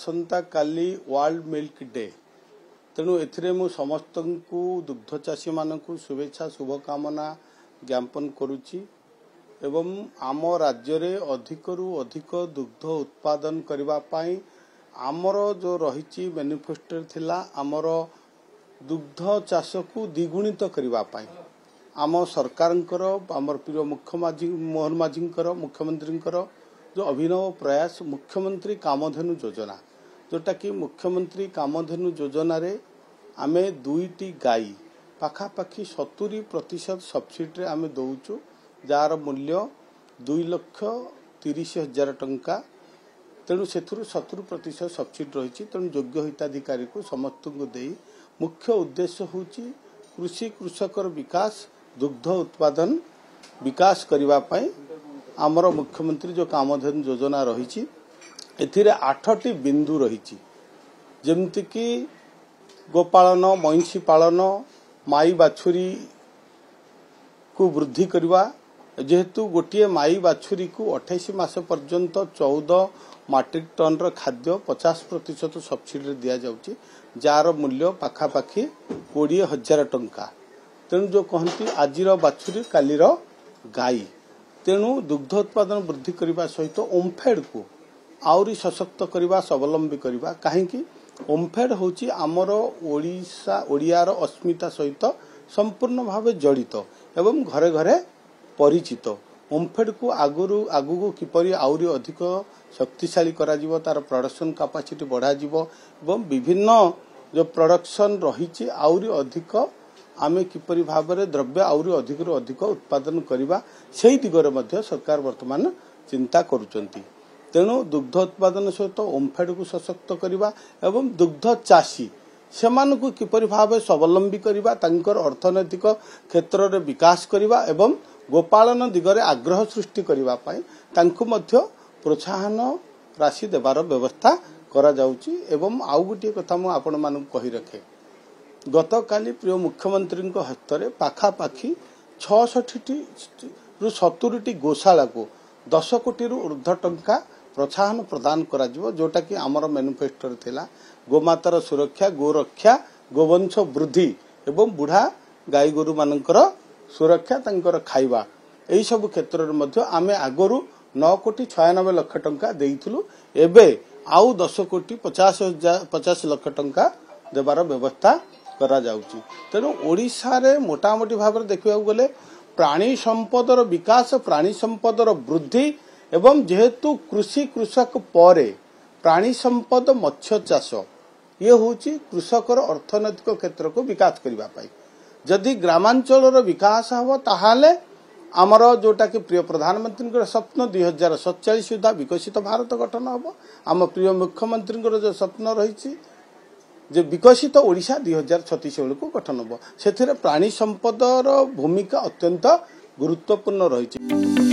आसंता काली world milk day तेणु एथिरे मु समस्त दुग्ध चाषी मानक शुभेच्छा शुभकामना ज्ञापन करुच्ची एवं आम राज्य रे अधिकरु अधिक दुग्ध उत्पादन करबा पाई आमर जो रही मैनिफेस्टो थिला आमर दुग्ध चाष को द्विगुणित करबा पाई आम सरकारंकर आमर प्रिय मुख्यमंत्री मोहन माझींकर मुख्यमंत्रींकर जो अभिनव प्रयास मुख्यमंत्री कामधेनु योजना जोटा कि मुख्यमंत्री कामधेनु योजना रे आमे दुईटी गाई पाखापाखि 70% सब्सिडी रे आमे दउचु जार मूल्य 2,30,000 टंका तेणु से 70% सब्सिडी रही तेणु योग्य हिताधिकारी को समस्त को दे मुख्य उद्देश्य होची कृषि कृषकर विकास दुग्ध उत्पादन विकास करबा पाई आमर मुख्यमंत्री जो कामधेनु योजना रही एथिरे 8टी बिंदु रही जेमति कि गोपालन महिषी पालन माई बाछुरी को वृद्धि करवा जेहेतु गोटे माई बाछुरी को 28 मास पर्यंत 14 मैट्रिक टन र खाद्य 50% सब्सिडी दिया जाउची जार मूल्य पाखापाखि 20,000 टंका तेणु जो कहती आजिर बाछुरी कालीर गाई तेणु दुग्ध उत्पादन वृद्धि करने सहित ओम्फेड को आउरी सशक्त करवा स्वावलंबी करवा कहीं ओम्फेड होची आमर ओडिशा ओडियार अस्मिता सहित संपूर्ण भाव जड़ित एवं घरे घरे परिचित ओम्फेड को आगु किपरि आउरी अधिक शक्तिशाली करा जीवो तार प्रोडक्शन कैपेसिटी बढ़ा जीवो एवं विभिन्न जो प्रोडक्शन रही आउरी अधिक आमे किपरि भाव में द्रव्य आउरी अधिक रु अधिक उत्पादन करवा से दिगरे मध्य सरकार वर्तमान चिंता करुचंती तेणु दुग्ध उत्पादन सहित ओम्फेड को सशक्त करवा एवं दुग्ध चाषी सेमान को किपरि भाव स्वावलंबी करवा तांकर अर्थनैतिक क्षेत्र रे विकास करवा एवं गोपालन दिगरे आग्रह सृष्टि करबा पाई तांको मध्य प्रोत्साहन राशि देवार व्यवस्था करा जाउची एवं आउ गोटे कथा मु आपण मानक कहि रखे गत काली प्रिय मुख्यमंत्री हस्तरे पाखापाखि 66 रु 70 गोशाला को 10 कोटी रु ऊर्ध्व टंका प्रोत्साहन प्रदान करा जिवो जोटा कि आमर मैनिफेस्टो थिला गोमातार सुरक्षा गोरक्षा गोवंश वृद्धि एवं बुढ़ा गाई गोरु मानकर सुरक्षा तांकर खाइबा एई सब क्षेत्र रे मध्य आमे आगरु 9 कोटी 96 लाख टंका देइथुलु एबे आउ 10 कोटी 50 लाख टंका देबार व्यवस्था करा जाउची तेणु ओडिशा रे मोटामोटी भाव देखिबा गले प्राणी संपदर विकास प्राणी संपदर वृद्धि एवं जेहेतु कृषि कृषक परे प्राणी संपद मत्स्य चाष ये होची कृषकर अर्थनैतिक क्षेत्र को विकास करबा पाई जदि ग्रामांचल विकास हबो ताहाले आमर जोटा कि प्रिय प्रधानमंत्री स्वप्न 2047 सुधा विकसित भारत गठन हबो आम प्रिय मुख्यमंत्री जो स्वप्न रही जे विकसित ओडिशा 2036 बेलू गठन हबो सेथिरे प्राणी संपदर भूमिका अत्यंत गुरुत्वपूर्ण रही।